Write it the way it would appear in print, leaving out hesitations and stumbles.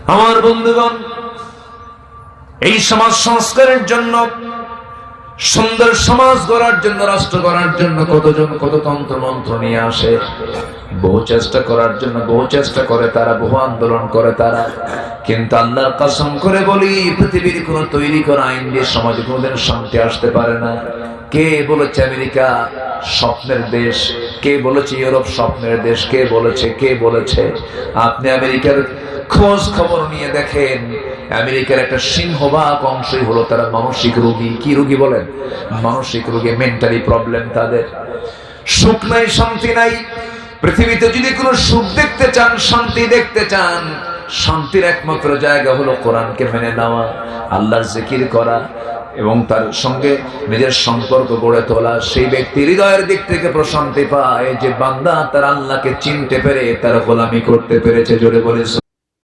আমার বন্ধুগণ, এই সমাজ সংস্কারের জন্য, সুন্দর সমাজ গড়ার জন্য, রাষ্ট্র গড়ার জন্য কতজন কত তন্ত্র মন্ত্র নিয়ে আসে, বহু চেষ্টা করার জন্য বহু চেষ্টা করে তারা, বহু আন্দোলন করে তারা। কিন্তু আল্লাহর কসম করে বলি, পৃথিবীর কোন তৈরি করা আইন দিয়ে সমাজে কোনোদিন শান্তি আসতে পারে না। কে বলেছে আমেরিকা স্বপ্নের দেশ? কে বলেছে ইউরোপ স্বপ্নের দেশ? কে বলেছে? আপনি আমেরিকার খোঁজ খবর নিয়ে দেখেন, আমেরিকার একটা সিংহভাগ অংশই হলো তারা মানসিক রোগী। কি রোগী বলেন? মানসিক রোগী, মেন্টালি প্রবলেম তাদের। সুখ নাই, শান্তি নাই। পৃথিবীতে যদি কোনো সুখ দেখতে চান, শান্তি দেখতে চান, শান্তির একমাত্র জায়গা হলো কোরআনকে মেনে নেওয়া, আল্লাহর জিকির করা এবং তার সঙ্গে নিজের সম্পর্ক গড়ে তোলা। সেই ব্যক্তি হৃদয়ের দিক থেকে প্রশান্তি পায় যে বান্দা তার আল্লাহকে চিনতে পেরে তার গোলামি করতে পেরেছে। জোরে বলে